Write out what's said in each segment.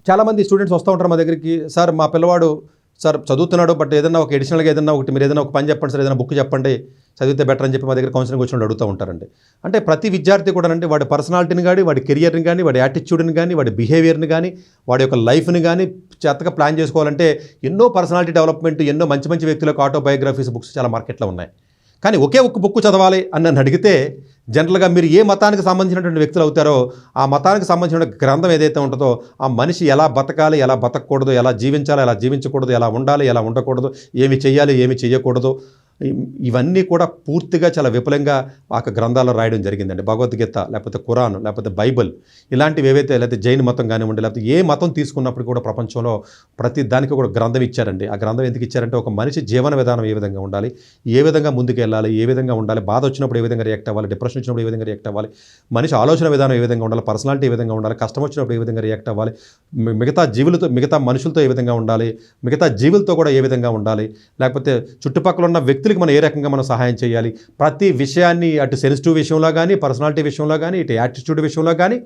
చాలామంది స్టూడెంట్స్ వస్తూ ఉంటారు మా దగ్గరికి, సార్ మా పిల్లవాడు సార్ చదువుతున్నాడు, బట్ ఏదైనా ఒక ఎడిషనల్గా ఏదైనా ఒకటి మీరు ఏదైనా ఒక పని చెప్పండి సార్, ఏదైనా బుక్ చెప్పండి చదివితే బెటర్ అని చెప్పి మా దగ్గర కౌన్సిలింగ్ వచ్చినప్పుడు అడుగుతూ ఉంటారండి. అంటే ప్రతి విద్యార్థి కూడా అంటే వాడి పర్సనాలిటీని కానీ, వాడి కెరియర్ని కానీ, వాడి యాటిట్యూడ్ని కానీ, వాడి బిహేవియర్ని కానీ, వాడి యొక్క లైఫ్ని కానీ చెత్తగా ప్లాన్ చేసుకోవాలంటే ఎన్నో పర్సనాలిటీ డెవలప్మెంట్, ఎన్నో మంచి మంచి వ్యక్తులకు ఆటోబయోగ్రఫీస్ బుక్స్ చాలా మార్కెట్లో ఉన్నాయి. కానీ ఒకే ఒక్క బుక్ చదవాలి అని నన్ను అడిగితే జనరల్గా మీరు ఏ మతానికి సంబంధించినటువంటి వ్యక్తులు అవుతారో ఆ మతానికి సంబంధించిన గ్రంథం ఏదైతే ఉంటుందో ఆ మనిషి ఎలా బతకాలి, ఎలా బతకూడదు, ఎలా జీవించాలి, ఎలా జీవించకూడదు, ఎలా ఉండాలి, ఎలా ఉండకూడదు, ఏమి చేయాలి, ఏమి చేయకూడదు, ఇవన్నీ కూడా పూర్తిగా చాలా విపులంగా ఆ గ్రంథాల్లో రాయడం జరిగిందండి. భగవద్గీత లేకపోతే ఖురాన్ లేకపోతే బైబిల్ ఇలాంటివి ఏవైతే, లేకపోతే జైన్ మతం కానివ్వండి, లేకపోతే ఏ మతం తీసుకున్నప్పుడు కూడా ప్రపంచంలో ప్రతి దానికి కూడా గ్రంథం ఇచ్చారండి. ఆ గ్రంథం ఎందుకు ఇచ్చారంటే ఒక మనిషి జీవన విధానం ఏ విధంగా ఉండాలి, ఏ విధంగా ముందుకు వెళ్ళాలి, ఏ విధంగా ఉండాలి, బాధ వచ్చినప్పుడు ఏ విధంగా రియాక్ట్ అవ్వాలి, డిప్రెషన్ వచ్చినప్పుడు ఏ విధంగా రియాక్ట్ అవ్వాలి, మనిషి ఆలోచన విధానం ఏ విధంగా ఉండాలి, పర్సనాలిటీ ఏ విధంగా ఉండాలి, కష్టం వచ్చినప్పుడు ఏ విధంగా రియాక్ట్ అవ్వాలి, మిగతా మనుషులతో ఏ విధంగా ఉండాలి, మిగతా జీవులతో కూడా ఏ విధంగా ఉండాలి, లేకపోతే చుట్టుపక్కల ఉన్న వ్యక్తులకి మనం ఏ రకంగా మనం సహాయం చేయాలి, ప్రతి విషయాన్ని అటు సెన్సిటివ్ విషయంలో కానీ, పర్సనాలిటీ విషయంలో కానీ, ఇటు యాటిట్యూడ్ విషయంలో కానీ,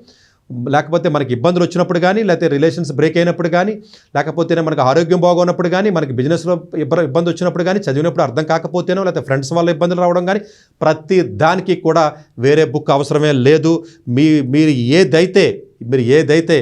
లేకపోతే మనకి ఇబ్బందులు వచ్చినప్పుడు కానీ, లేకపోతే రిలేషన్స్ బ్రేక్ అయినప్పుడు కానీ, లేకపోతే మనకు ఆరోగ్యం బాగోనప్పుడు కానీ, మనకి బిజినెస్లో ఇబ్బంది వచ్చినప్పుడు కానీ, చదివినప్పుడు అర్థం కాకపోతేనో, లేకపోతే ఫ్రెండ్స్ వల్ల ఇబ్బందులు రావడం కానీ, ప్రతి దానికి కూడా వేరే బుక్ అవసరమే లేదు. మీరు ఏదైతే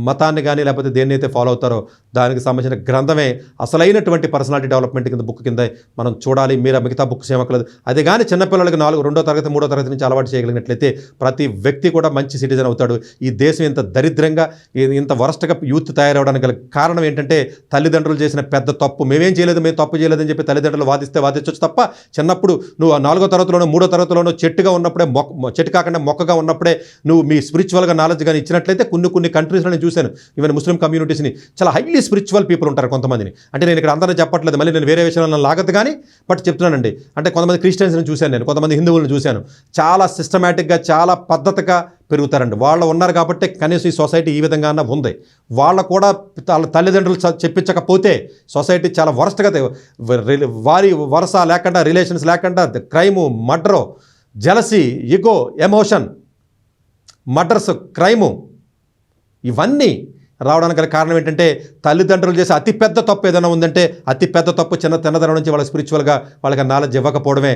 మతాన్ని కానీ లేకపోతే దేన్నైతే ఫాలో అవుతారో దానికి సంబంధించిన గ్రంథమే అసలైనటువంటి పర్సనాలిటీ డెవలప్మెంట్ కింద బుక్ కింద మనం చూడాలి. మీరు మిగతా బుక్స్ ఏమక్కలేదు. అదే కానీ చిన్నపిల్లలకి 2వ తరగతి 3వ తరగతి నుంచి అలవాటు చేయగలిగినట్లయితే ప్రతి వ్యక్తి కూడా మంచి సిటిజన్ అవుతాడు. ఈ దేశం ఇంత దరిద్రంగా ఇంత వరస్ట్గా యూత్ తయారవడానికి గల కారణం ఏంటంటే తల్లిదండ్రులు చేసిన పెద్ద తప్పు. మేము తప్పు చేయలేదని చెప్పి తల్లిదండ్రులు వాదించవచ్చు తప్ప చిన్నప్పుడు నువ్వు 4వ తరగతిలోనో 3వ తరగతిలోనో చెట్టుగా ఉన్నప్పుడే చెట్టు కాకుండా మొక్కగా ఉన్నప్పుడే నువ్వు మీ స్పిరిచువల్గా నాలెడ్జ్ కానీ ఇచ్చినట్లయితే కొన్ని కంట్రీస్ నేను చూశాను, ఈవెన్ ముస్లిం కమ్యూనిటీస్ని చాలా హైలీ స్పిరిచువల్ పీపుల్ ఉంటారు కొంతమందిని. అంటే నేను ఇక్కడ అందరినీ చెప్పట్లేదు, మళ్ళీ నేను వేరే విషయంలో లాగదు కానీ బట్ చెప్తున్నానండి. అంటే కొంతమంది క్రిస్టియన్స్ని చూశాను, నేను కొంతమంది హిందువులను చూశాను, చాలా సిస్టమేటిక్గా చాలా పద్ధతిగా పెరుగుతారండి. వాళ్ళు ఉన్నారు కాబట్టి కనీసం ఈ సొసైటీ ఈ విధంగా ఉంది. వాళ్ళ కూడా తల్లిదండ్రులు చెప్పించకపోతే సొసైటీ చాలా వరస్ట్గా, వారి వరస లేకుండా, రిలేషన్స్ లేకుండా, క్రైము, మర్డరు, జెలసీ, ఇగో, ఎమోషన్, మర్డర్స్, క్రైము ఇవన్నీ రావడానికి గల కారణం ఏంటంటే తల్లిదండ్రులు చేసే అతిపెద్ద తప్పు ఏదైనా ఉందంటే అతిపెద్ద తప్పు చిన్నతనం నుంచి వాళ్ళ స్పిరిచువల్గా వాళ్ళకి నాలెడ్జ్ ఇవ్వకపోవడమే.